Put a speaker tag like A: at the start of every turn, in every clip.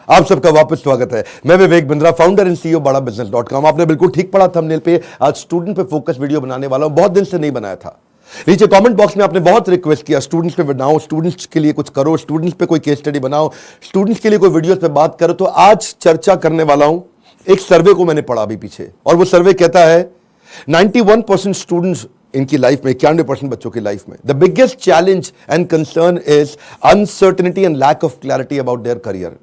A: आप सबका वापस स्वागत है। मैं Vivek Bindra, founder and CEO badabusiness.com। आपने बिल्कुल ठीक पढ़ा थंबनेल पे। आज स्टूडेंट पे फोकस वीडियो बनाने वाला हूं, बहुत दिन से नहीं बनाया था। नीचे कमेंट बॉक्स में आपने बहुत रिक्वेस्ट किया स्टूडेंट्स पे बनाओ, स्टूडेंट्स के लिए कुछ करो, स्टूडेंट्स पे कोई केस स्टडी बनाओ, स्टूडेंट्स के लिए कोई वीडियोस पे बात करो। तो आज चर्चा करने वाला हूं एक सर्वे को मैंने पढ़ा अभी पीछे, और वो सर्वे कहता है 91% स्टूडेंट्स इनकी लाइफ में, 91% बच्चों की लाइफ में the biggest challenge and concern is uncertainty and lack of clarity about their career.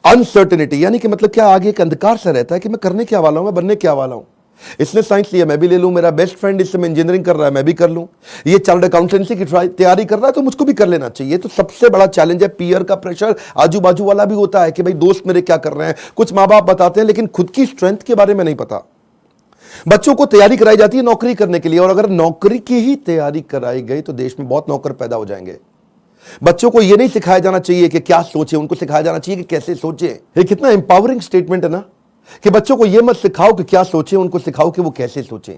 A: Uncertainty यानी कि मतलब क्या, आगे एक अंधकार सा रहता है कि मैं करने क्या वाला हूं, मैं बनने क्या वाला हूं। इसने साइंस लिया, मैं भी ले लूं। मेरा बेस्ट फ्रेंड इस समय इंजीनियरिंग कर रहा है, मैं भी कर लूं। ये चार्टर्ड अकाउंटेंसी की तैयारी कर रहा है, तो मुझको भी कर लेना चाहिए। तो सबसे बड़ा चैलेंज है पीयर का प्रेशर। आजू बाजू वाला भी होता है कि भाई दोस्त मेरे क्या कर रहे हैं, कुछ माँ बाप बताते हैं, लेकिन खुद की स्ट्रेंथ के बारे में नहीं पता। बच्चों को तैयारी कराई जाती है नौकरी करने के लिए, और अगर नौकरी की ही तैयारी कराई गई तो देश में बहुत नौकर पैदा हो जाएंगे। बच्चों को यह नहीं सिखाया जाना चाहिए कि क्या सोचे, उनको सिखाया जाना चाहिए कि कैसे सोचे। ये कितना एम्पावरिंग स्टेटमेंट है ना, कि बच्चों को यह मत सिखाओ कि क्या सोचे, उनको सिखाओ कि वो कैसे सोचे।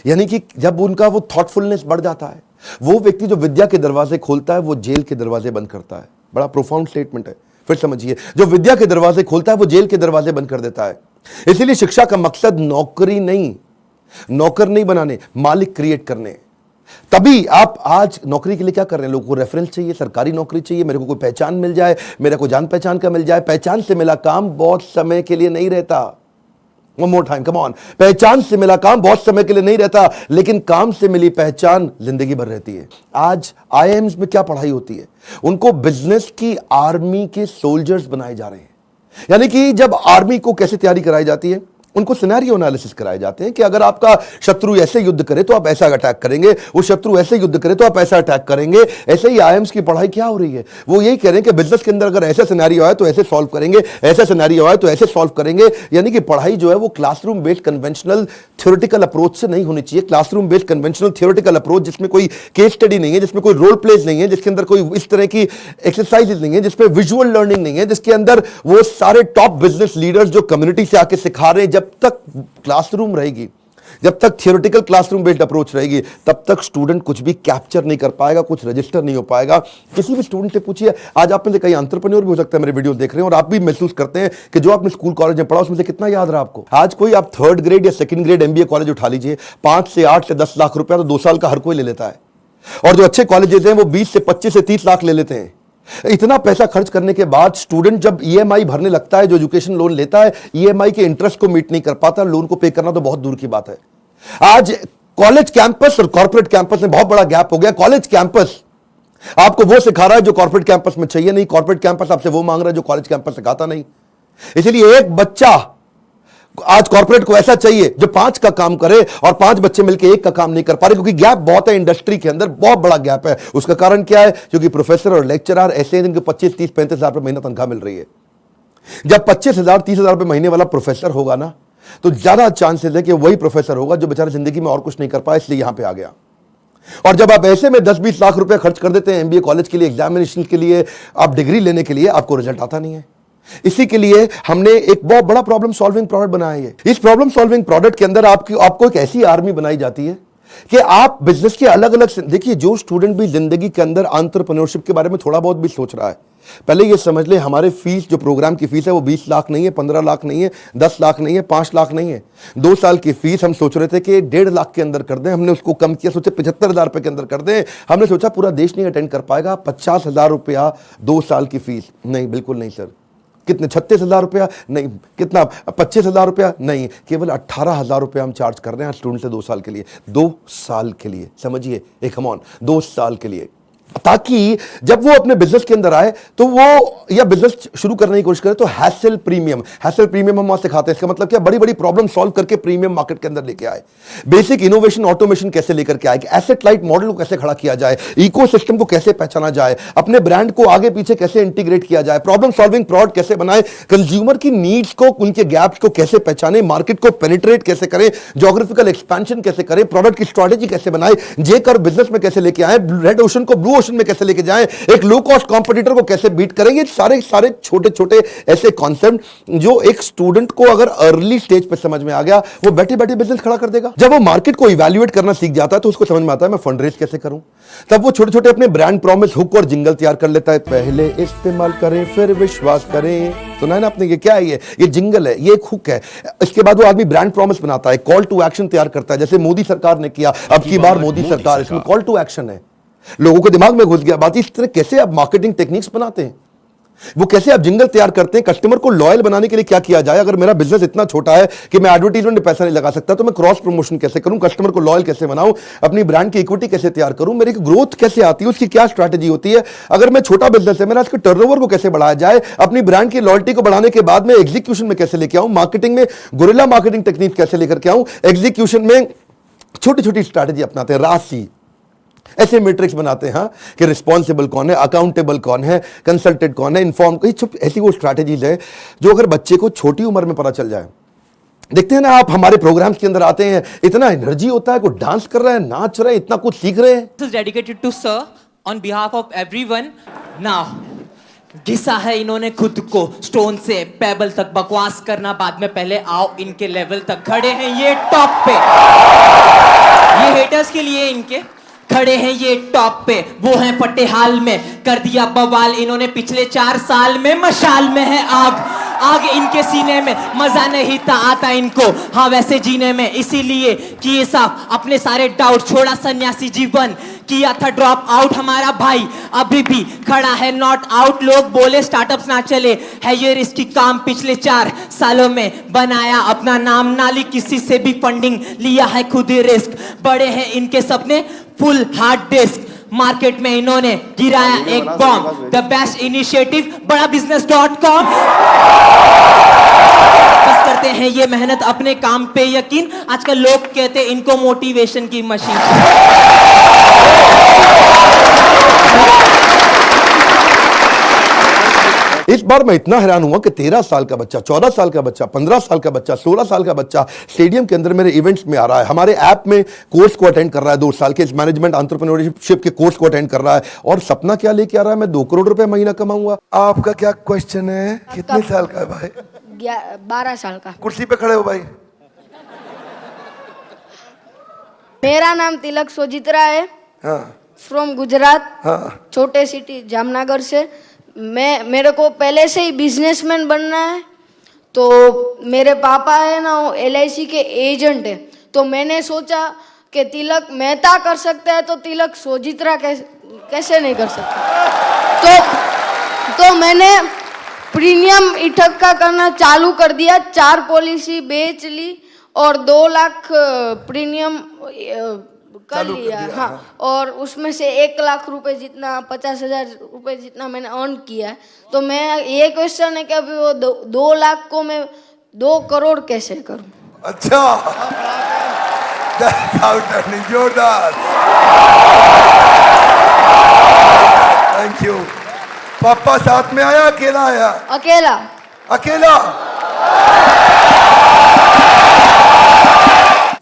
A: यानी कि जब उनका वो थॉटफुलनेस बढ़ जाता है, वो व्यक्ति जो विद्या के दरवाजे खोलता है वो जेल के दरवाजे बंद करता है। बड़ा प्रोफाउंड स्टेटमेंट है, फिर समझिए। जो विद्या के दरवाजे खोलता है वो जेल के दरवाजे बंद कर देता है। इसीलिए शिक्षा का मकसद नौकरी नहीं, नौकर नहीं बनाने, मालिक क्रिएट करने। तभी आप आज नौकरी के लिए क्या कर रहे हैं, लोगों को रेफरेंस चाहिए, सरकारी नौकरी चाहिए, मेरे को कोई पहचान मिल जाए, मेरे को जान पहचान का मिल जाए। पहचान से मिला काम बहुत समय के लिए नहीं रहता। One more time, come on. पहचान से मिला काम बहुत समय के लिए नहीं रहता, लेकिन काम से मिली पहचान जिंदगी भर रहती है। आज आईआईएम्स में क्या पढ़ाई होती है, उनको बिजनेस की आर्मी के सोल्जर्स बनाए जा रहे हैं। यानी कि जब आर्मी को कैसे तैयारी कराई जाती है, उनको सिनेरियो एनालिसिस कराए जाते हैं कि अगर आपका शत्रु ऐसे युद्ध करे तो आप ऐसा अटैक करेंगे, वो शत्रु ऐसे युद्ध करे तो आप ऐसा अटैक करेंगे। ऐसे ही आईएम्स की पढ़ाई क्या हो रही है, वो यही कह रहे हैं कि बिजनेस के अंदर अगर ऐसा सिनेरियो है तो ऐसे सॉल्व करेंगे, ऐसा सिनेरियो है तो ऐसे सॉल्व करेंगे। यानी कि पढ़ाई जो है वो classroom based conventional theoretical approach से नहीं होनी चाहिए। Classroom based conventional theoretical approach जिसमें कोई केस स्टडी नहीं है, जिसमें कोई रोल प्लेज नहीं है, जिसके अंदर कोई इस तरह की एक्सरसाइजेज नहीं है, जिसमें विजुअल लर्निंग नहीं है, जिसके अंदर वो सारे टॉप बिजनेस लीडर्स जो कम्युनिटी से आके सिखा रहे हैं। जब तक क्लासरूम रहेगी, जब तक थियोरेटिकल क्लासरूम बेस्ड अप्रोच रहेगी, तब तक स्टूडेंट कुछ भी कैप्चर नहीं कर पाएगा, कुछ रजिस्टर नहीं हो पाएगा। किसी भी स्टूडेंट से पूछिए, आज आप में से कई एंटरप्रेन्योर भी हो सकता है मेरे वीडियो देख रहे हैं, और आप भी महसूस करते हैं कि जो आपने स्कूल कॉलेज में पढ़ा उसमें से कितना याद रहा आपको। आज कोई आप 3rd ग्रेड या 2nd ग्रेड एमबीए कॉलेज उठा लीजिए, 5 से 8 से 10 लाख रुपया तो 2 साल का हर कोई ले लेता है। और जो अच्छे कॉलेजेस हैं वो 20 से 25 से 30 लाख ले लेते हैं। इतना पैसा खर्च करने के बाद स्टूडेंट जब ईएमआई भरने लगता है, जो एजुकेशन लोन लेता है, ईएमआई के इंटरेस्ट को मीट नहीं कर पाता, लोन को पे करना तो बहुत दूर की बात है। आज कॉलेज कैंपस और कॉर्पोरेट कैंपस में बहुत बड़ा गैप हो गया। कॉलेज कैंपस आपको वो सिखा रहा है जो कॉर्पोरेट कैंपस में चाहिए नहीं, कॉर्पोरेट कैंपस आपसे वो मांग रहा है जो कॉलेज कैंपस सिखाता नहीं। इसलिए एक बच्चा आज कॉर्पोरेट को ऐसा चाहिए जो 5 का काम करे, और 5 बच्चे मिलकर 1 का काम नहीं कर पा रहे, क्योंकि गैप बहुत है इंडस्ट्री के अंदर, बहुत बड़ा गैप है। उसका कारण क्या है, क्योंकि प्रोफेसर और लेक्चरर ऐसे हैं जिनको 25, 30, 35 हजार रुपए महीना तनख्वाह मिल रही है। जब 25,000, 30,000 रुपए महीने वाला प्रोफेसर होगा ना, तो ज्यादा चांसेस है कि वही प्रोफेसर होगा जो बेचारा जिंदगी में और कुछ नहीं कर पाया, इसलिए यहां पे आ गया। और जब आप ऐसे में 10-20 लाख रुपए खर्च कर देते हैं एमबीए कॉलेज के लिए, एग्जामिनेशन के लिए, आप डिग्री लेने के लिए, आपको रिजल्ट आता नहीं है। इसी के लिए हमने एक बहुत बड़ा प्रॉब्लम सॉल्विंग प्रोडक्ट बनाया है। इस प्रॉब्लम सॉल्विंग प्रोडक्ट के अंदर आपको एक ऐसी आर्मी बनाई जाती है कि आप बिजनेस के अलग अलग, देखिए जो स्टूडेंट भी जिंदगी के अंदर एंटरप्रेन्योरशिप के बारे में थोड़ा बहुत भी सोच रहा है, पहले ये समझ ले हमारे फीस, जो प्रोग्राम की फीस है वो 20 लाख नहीं है, 15 लाख नहीं है, 10 लाख नहीं है, 5 लाख नहीं है। 2 साल की फीस हम सोच रहे थे कि 1.5 लाख के अंदर कर दें, हमने उसको कम किया, सोचे 75,000 रुपए के अंदर कर दें। हमने सोचा पूरा देश नहीं अटेंड कर पाएगा, 50,000 रुपया 2 साल की फीस। नहीं, बिल्कुल नहीं सर। कितने, 36,000 रुपया? नहीं। कितना, 25,000 रुपया? नहीं, केवल 18,000 रुपया हम चार्ज कर रहे हैं स्टूडेंट से 2 साल के लिए। 2 साल के लिए, समझिए, एक कम ऑन, 2 साल के लिए, ताकि जब वो अपने बिजनेस के अंदर आए तो वो, या बिजनेस शुरू करने की कोशिश करे तो हैसल प्रीमियम हम वहां सिखाते हैं। इसका मतलब क्या, बड़ी बड़ी प्रॉब्लम सॉल्व करके प्रीमियम मार्केट के अंदर लेके आए, बेसिक इनोवेशन ऑटोमेशन कैसे लेकर के आए, एसेट लाइट मॉडल को कैसे खड़ा किया जाए, इकोसिस्टम को कैसे पहचाना जाए, अपने ब्रांड को आगे पीछे कैसे इंटीग्रेट किया जाए, प्रॉब्लम सॉल्विंग प्रोडक्ट कैसे बनाए, कंज्यूमर की नीड्स को, उनके गैप्स को कैसे पहचाने, मार्केट को पेनिट्रेट कैसे करें, ज्योग्राफिकल एक्सपेंशन कैसे करें, प्रोडक्ट की स्ट्रेटेजी कैसे बनाए, जे कर बिजनेस में कैसे लेके आए, रेड ओशन को ब्लू प्रमोशन में कैसे लेके जाएं, एक लो कॉस्ट कॉम्पिटिटर को कैसे बीट करेंगे, सारे सारे छोटे छोटे ऐसे कॉन्सेप्ट जो एक स्टूडेंट को अगर अर्ली स्टेज पे समझ में आ गया, वो बैठे बैठे बिजनेस खड़ा कर देगा। जब वो मार्केट को इवैल्यूएट करना सीख जाता है तो उसको समझ में आता है मैं फंड रेज कैसे करूं। तब वो छोटे छोटे अपने ब्रांड प्रॉमिस, हुक और जिंगल तैयार कर लेता है। पहले इस्तेमाल करें फिर विश्वास करें, सुना है ना आपने? ये क्या है? ये जिंगल है, ये एक हुक है। इसके बाद वो आदमी ब्रांड प्रॉमिस बनाता है, कॉल टू एक्शन तैयार करता है, जैसे मोदी सरकार ने किया, अब की बार मोदी सरकार, इसमें कॉल टू एक्शन है। लोगों के दिमाग में घुस गया बात। इस तरह कैसे आप मार्केटिंग टेक्निक्स बनाते हैं, वो कैसे आप जिंगल तैयार करते हैं, कस्टमर को लॉयल बनाने के लिए क्या किया जाए। अगर मेरा बिजनेस इतना छोटा है कि मैं एडवर्टाइजमेंट में पैसा नहीं लगा सकता, तो मैं क्रॉस प्रमोशन कैसे करूं, कस्टमर को लॉयल कैसे बनाऊं, अपनी ब्रांड की इक्विटी कैसे तैयार करूं, मेरी ग्रोथ कैसे आती है, उसकी क्या स्ट्रैटेजी होती है। अगर मैं छोटा बिजनेस है, मेरा इसके टर्नओवर को कैसे बढ़ाया जाए, अपनी ब्रांड की लॉयल्टी को बढ़ाने के बाद में एग्जीक्यूशन में कैसे लेके आऊं, मार्केटिंग में गुरिल्ला मार्केटिंग टेक्निक कैसे लेकर के आऊं, एग्जीक्यूशन में छोटी छोटी स्ट्रैटेजी अपनाते हैं, राशि ऐसे मैट्रिक्स बनाते हैं कि रिस्पॉन्सिबल कौन है, अकाउंटेबल कौन है, कंसल्टेड कौन है, इन्फॉर्म, ऐसी वो स्ट्रैटेजीज है जो अगर बच्चे को छोटी उम्र में पता चल जाए। देखते हैं ना आप, हमारे प्रोग्राम्स के अंदर आते हैं, इतना एनर्जी होता है, कोई डांस कर रहे हैं, नाच रहे हैं, इतना कुछ सीख रहे हैं।
B: This is dedicated to sir on behalf of everyone. Now, घिसा है इन्होंने खुद को स्टोन से पेबल तक, बकवास करना बाद में, पहले आओ इनके लेवल तक। खड़े हैं ये टॉप पे, ये हेटर्स के लिए इनके खड़े हैं ये टॉप पे, वो हैं फटे हाल में, कर दिया बवाल इन्होंने पिछले 4 साल में। मशाल में है आग, आग इनके सीने में, मजा नहीं था आता इनको हाँ वैसे जीने में, इसीलिए किए साफ अपने सारे डाउट, छोड़ा सन्यासी जीवन, किया था ड्रॉप आउट हमारा भाई, अभी भी खड़ा है नॉट आउट। लोग बोले स्टार्टअप्स ना चले, है ये रिस्की काम, पिछले 4 सालों में बनाया अपना नाम, नाली किसी से भी फंडिंग लिया है खुद ही रिस्क, बड़े हैं इनके सपने फुल हार्ड डिस्क, मार्केट में इन्होंने गिराया एक बॉम्ब, द बेस्ट इनिशिएटिव बड़ा business.com। बस करते हैं ये मेहनत अपने काम पे यकीन, आजकल लोग कहते इनको मोटिवेशन की मशीन।
A: इस बार मैं इतना हैरान हुआ कि 13 साल का बच्चा, 14 साल का बच्चा, 15 साल का बच्चा, 16 साल का बच्चा स्टेडियम के अंदर मेरे इवेंट्स में आ रहा है, हमारे ऐप में कोर्स को अटेंड कर रहा है, 2 साल के मैनेजमेंट एंटरप्रेन्योरशिप के कोर्स को अटेंड कर रहा है, और सपना क्या लेके आ रहा है, मैं 2 करोड़ रुपए महीना कमाऊंगा। आपका क्या क्वेश्चन है? कितने साल का है भाई?
C: 12 साल का।
A: कुर्सी पे खड़े हो भाई।
C: मेरा नाम तिलक सोजित्रा है, फ्रॉम गुजरात, छोटे सिटी जामनगर से। मेरे को पहले से ही बिजनेसमैन बनना है, तो मेरे पापा है ना वो LIC के एजेंट है, तो मैंने सोचा कि तिलक मेहता कर सकता है तो तिलक सोजित्रा कैसे नहीं कर सकता। तो मैंने प्रीमियम इकट्ठा करना चालू कर दिया, 4 पॉलिसी बेच ली और 2 लाख प्रीमियम कर लिया। हाँ, और उसमें से 1 लाख रुपए जितना, 50,000 रुपए जितना मैंने अर्न किया है। तो मैं ये क्वेश्चन है कि अभी वो 2 लाख को मैं 2 करोड़ कैसे करूं?
A: अच्छा, जोरदार, थैंक यू। पापा साथ में आया, अकेला आया?
C: अकेला।
A: अकेला।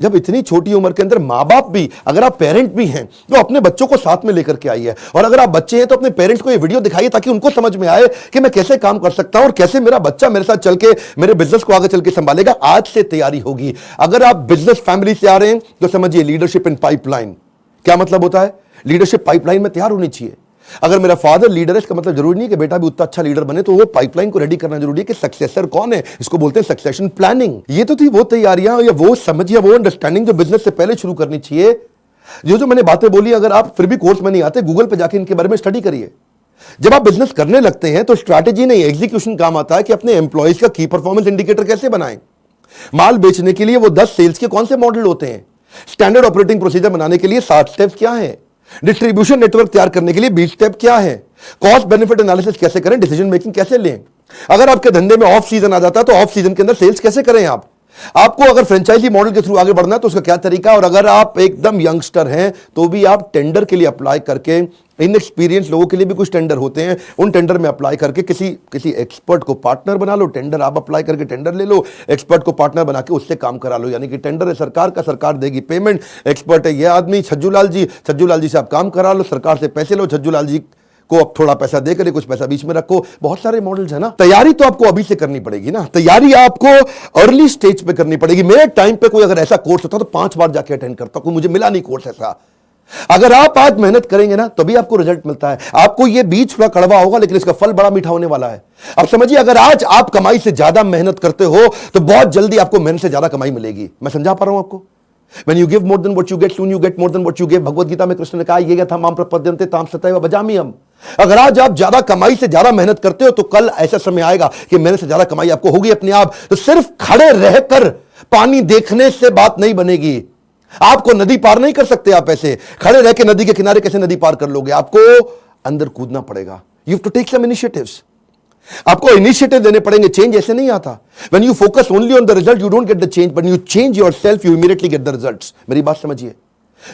A: जब इतनी छोटी उम्र के अंदर माँ बाप भी, अगर आप पेरेंट भी हैं तो अपने बच्चों को साथ में लेकर के आइए, और अगर आप बच्चे हैं तो अपने पेरेंट्स को ये वीडियो दिखाइए ताकि उनको समझ में आए कि मैं कैसे काम कर सकता हूं और कैसे मेरा बच्चा मेरे साथ चल के मेरे बिजनेस को आगे चल के संभालेगा। आज से तैयारी होगी। अगर आप बिजनेस फैमिली से आ रहे हैं तो समझिए लीडरशिप इन पाइपलाइन। क्या मतलब होता है? लीडरशिप पाइपलाइन में तैयार होनी चाहिए। अगर मेरा फादर लीडर है, इसका मतलब जरूरी नहीं कि बेटा भी उतना अच्छा लीडर बने, तो वो पाइपलाइन को रेडी करना जरूरी है कि सक्सेसर कौन है, इसको बोलते हैं सक्सेशन प्लानिंग। ये तो थी वो तैयारियां या वो समझ या वो अंडरस्टैंडिंग जो बिजनेस से पहले शुरू करनी चाहिए। जो मैंने बातें बोली, अगर आप फिर भी कोर्स में नहीं आते, गूगल पे जाके इनके बारे में स्टडी करिए। जब आप बिजनेस करने लगते हैं तो स्ट्रैटेजी नहीं, एग्जीक्यूशन काम आता है कि अपने एम्प्लॉइज का की परफॉर्मेंस इंडिकेटर कैसे बनाएं। माल बेचने के लिए वो 10 सेल्स के कौन से मॉडल होते हैं, स्टैंडर्ड ऑपरेटिंग प्रोसीजर बनाने के लिए 7 स्टेप्स क्या है, डिस्ट्रीब्यूशन नेटवर्क तैयार करने के लिए 20 स्टेप क्या है, कॉस्ट बेनिफिट एनालिसिस कैसे करें, डिसीजन मेकिंग कैसे लें। अगर आपके धंधे में ऑफ सीजन आ जाता है तो ऑफ सीजन के अंदर सेल्स कैसे करें आप, आपको अगर फ्रेंचाइजी मॉडल के थ्रू आगे बढ़ना है तो उसका क्या तरीका है, और अगर आप एकदम यंगस्टर हैं तो भी आप टेंडर के लिए अप्लाई करके, इनएक्सपीरियंस लोगों के लिए भी कुछ टेंडर होते हैं, उन टेंडर में अप्लाई करके किसी एक्सपर्ट को पार्टनर बना लो। टेंडर आप अप्लाई करके टेंडर ले लो, एक्सपर्ट को पार्टनर बना के उससे काम करा लो। यानी कि टेंडर है सरकार का, सरकार देगी पेमेंट, एक्सपर्ट है ये आदमी छज्जू लाल जी से आप काम करा लो, सरकार से पैसे लो, छज्जू लाल जी को अब थोड़ा पैसा देकर कुछ पैसा बीच में रखो। बहुत सारे मॉडल्स है ना। तैयारी तो आपको अभी से करनी पड़ेगी ना, तैयारी आपको अर्ली स्टेज पे करनी पड़ेगी। मेरे टाइम पे कोई अगर ऐसा कोर्स होता तो 5 बार जाके अटेंड करता, कोई मुझे मिला नहीं कोर्स ऐसा। अगर आप आज मेहनत करेंगे ना तभी आपको रिजल्ट मिलता है। आपको ये बीज थोड़ा कड़वा होगा लेकिन इसका फल बड़ा मीठा होने वाला है। अब समझिए, अगर आज आप कमाई से ज्यादा मेहनत करते हो तो बहुत जल्दी आपको मेहनत से ज्यादा कमाई मिलेगी। मैं समझा पा रहा हूं आपको? When you give more than what you get, soon you get more than what you give। Bhagavad Gita में कृष्ण ने कहा, ये था माम प्रपद्यन्ते ताम सतैव भजाम्यहम्। अगर आज आप ज्यादा कमाई से ज्यादा मेहनत करते हो तो कल ऐसा समय आएगा कि मेहनत से ज्यादा कमाई आपको होगी अपने आप। तो सिर्फ खड़े रहकर पानी देखने से बात नहीं बनेगी। आपको नदी पार नहीं कर सकते आप ऐसे खड़े रह के। नदी के किनारे कैसे नदी पार कर लोगे? आपको अंदर कूदना पड़ेगा। You have to take some initiatives. आपको इनिशिएटिव देने पड़ेंगे। चेंज ऐसे नहीं आता। When you focus only on the result, you don't get the change, but you change yourself, you immediately get the results। मेरी बात समझिए।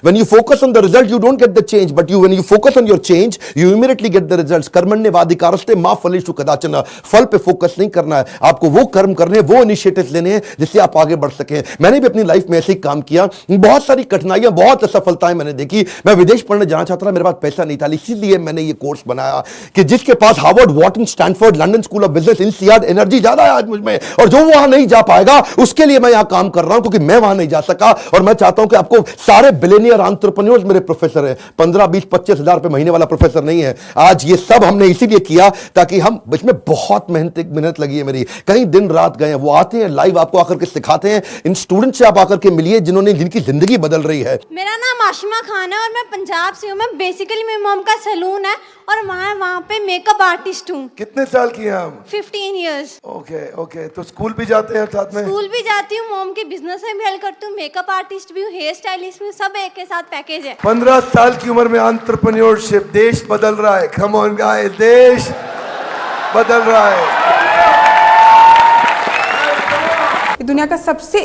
A: When you focus on the result, you don't get the change, but when you focus on your change, you immediately get the results। कर्मण्येवाधिकारस्ते मा फलेषु कदाचन। फल पे focus नहीं करना है आपको, वो कर्म करने, वो इनिशिएटिव्स लेने हैं जिससे आप आगे बढ़ सकें। मैंने भी अपनी लाइफ में ऐसे ही काम किया। बहुत सारी कठिनाइयां, बहुत असफलताएं मैंने देखी। मैं विदेश पढ़ने जाना चाहता था, मेरे पास पैसा नहीं था, इसीलिए मैंने ये कोर्स बनाया कि जिसके पास Harvard, Wharton, Stanford, London School of Business, INSEAD, energy ज्यादा है आज मुझ में, और जो वहां नहीं जा पाएगा उसके लिए मैं यहां काम कर रहा हूं, क्योंकि मैं वहां नहीं जा सका। और मैं चाहता हूं कि आपको सारे बिलियनियर एंटरप्रेन्योर्स मेरे प्रोफेसर हैं। 15, 20, 25 हजार रुपए महीने वाला प्रोफेसर नहीं है। आज ये सब हमने इसीलिए किया ताकि हम, इसमें बहुत मेहनत लगी है मेरी, कहीं दिन रात गए हैं। वो आते हैं लाइव, आपको आकर के सिखाते हैं। इन स्टूडेंट से आप आकर के मिलिए जिनकी जिंदगी बदल रही है।
D: मेरा नाम आशिमा खान है और मैं पंजाब से हूँ। मैं बेसिकली, मेरी मॉम का सैलून है और वहाँ पे मेकअप आर्टिस्ट हूँ।
E: कितने साल की हैं आप?
D: 15 इयर्स।
E: ओके। तो स्कूल भी जाते हैं साथ में?
D: स्कूल भी जाती हूँ, मॉम के बिजनेस में भी हेल्प करती हूँ, मेकअप आर्टिस्ट भी हूँ, हेयर स्टाइलिस्ट भी हूँ, सब एक के साथ पैकेज है।
E: 15 साल की उम्र में एंटरप्रेन्योरशिप, देश बदल रहा है। कम ऑन गाइस, देश बदल रहा है।
F: दुनिया का सबसे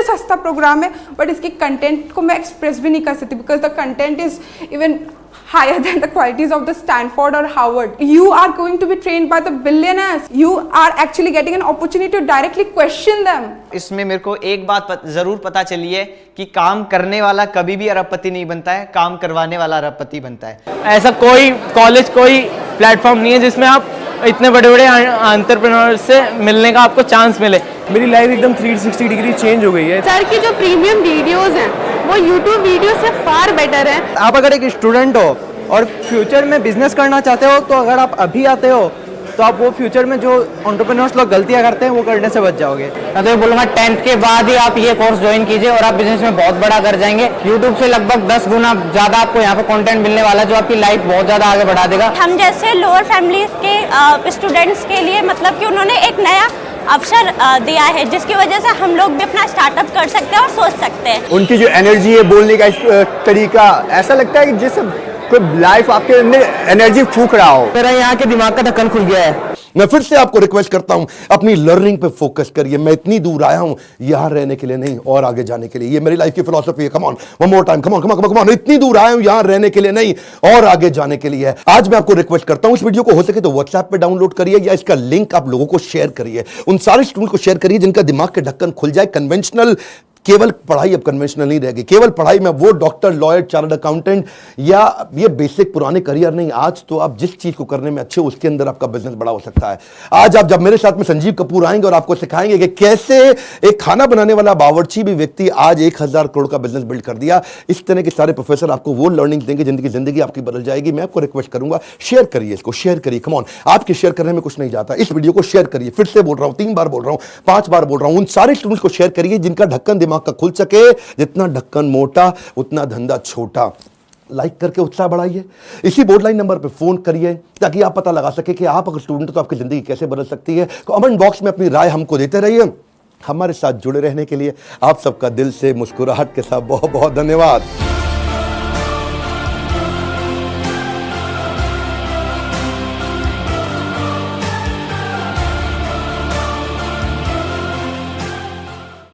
F: सस्ता प्रोग्राम है, बट इसके कंटेंट को मैं एक्सप्रेस भी नहीं कर सकती because the content is even higher than the qualities of the Stanford or Harvard। You are going to be trained by the billionaires। You are actually getting an opportunity to directly question them।
G: इसमें मेरे को एक बात जरूर पता चली है कि काम करने वाला कभी भी अरबपति नहीं बनता है, काम करवाने वाला अरबपति बनता है।
B: ऐसा कोई कॉलेज, कोई प्लेटफॉर्म नहीं है जिसमें आप इतने बड़े बड़े एंटरप्रेन्योर से मिलने का आपको चांस मिले।
H: मेरी लाइफ एकदम 360 डिग्री चेंज हो गई है।
I: सर की जो प्रीमियम वीडियोस हैं वो यूट्यूब वीडियो से फार बेटर है।
G: आप अगर एक स्टूडेंट हो और फ्यूचर में बिजनेस करना चाहते हो तो अगर आप अभी आते हो तो आप वो फ्यूचर में जो एंटरप्रेन्योर्स लोग गलतियां करते हैं वो करने से बच जाओगे।
B: मैं तो बोलूँगा 10th के बाद ही आप ये कोर्स ज्वाइन कीजिए और आप बिजनेस में बहुत बड़ा कर जाएंगे। यूट्यूब से लगभग 10 गुना ज़्यादा आपको यहाँ पे कंटेंट मिलने वाला है जो आपकी लाइफ बहुत ज़्यादा आगे बढ़ा देगा।
D: हम जैसे लोअर फैमिली के स्टूडेंट्स के लिए मतलब कि उन्होंने एक नया अवसर दिया है जिसकी वजह से हम लोग भी अपना स्टार्टअप कर सकते हैं और सोच सकते हैं।
H: उनकी जो एनर्जी है, बोलने का तरीका, ऐसा लगता है कि जैसे कोई लाइफ आपके अंदर एनर्जी फूंक रहा हो।
B: मेरा यहाँ के दिमाग का ढक्कन खुल गया है।
A: मैं फिर से आपको रिक्वेस्ट करता हूं, अपनी लर्निंग पे फोकस करिए। मैं इतनी दूर आया हूं यहां रहने के लिए नहीं, और आगे जाने के लिए। ये मेरी लाइफ की फिलॉसफी है। Come on, one more time, come on. इतनी दूर आया हूं यहां रहने के लिए नहीं, और आगे जाने के लिए है। आज मैं आपको रिक्वेस्ट करता हूं, इस वीडियो को हो सके तो व्हाट्सएप पे डाउनलोड करिए या इसका लिंक आप लोगों को शेयर करिए। उन सारे स्टूडेंट को शेयर करिए जिनका दिमाग के ढक्कन खुल जाए। कन्वेंशनल केवल पढ़ाई अब कन्वेंशनल नहीं रहेगी। केवल पढ़ाई में वो डॉक्टर, लॉयर, चार्टर्ड अकाउंटेंट या ये बेसिक पुराने करियर नहीं। आज तो आप जिस चीज को करने में अच्छे, उसके अंदर आपका बिजनेस बड़ा हो सकता है। आज आप जब मेरे साथ में संजीव कपूर आएंगे और आपको सिखाएंगे कि कैसे एक खाना बनाने वाला बावर्ची भी व्यक्ति आज 1000 करोड़ का बिजनेस बिल्ड कर दिया। इस तरह के सारे प्रोफेसर आपको वो लर्निंग देंगे जिंदगी आपकी बदल जाएगी। मैं आपको रिक्वेस्ट करूंगा, शेयर करिए इसको, शेयर करिए। कम ऑन, आपके शेयर करने में कुछ नहीं जाता। इस वीडियो को शेयर करिए। फिर से बोल रहा हूं, 3 बार बोल रहा हूं, 5 बार बोल रहा हूं। उन सारे स्टूडेंट्स को शेयर करिए जिनका ढक्कन दिमाग का खुल सके। जितना ढक्कन मोटा उतना धंधा छोटा। लाइक करके उत्साह बढ़ाइए। इसी बोर्ड लाइन नंबर पे फोन करिए ताकि आप पता लगा सके कि आप अगर स्टूडेंट हो तो आपकी जिंदगी कैसे बदल सकती है। कमेंट बॉक्स में अपनी राय हमको देते रहिए। हमारे साथ जुड़े रहने के लिए आप सबका दिल से मुस्कुराहट के साथ बहुत बहुत धन्यवाद।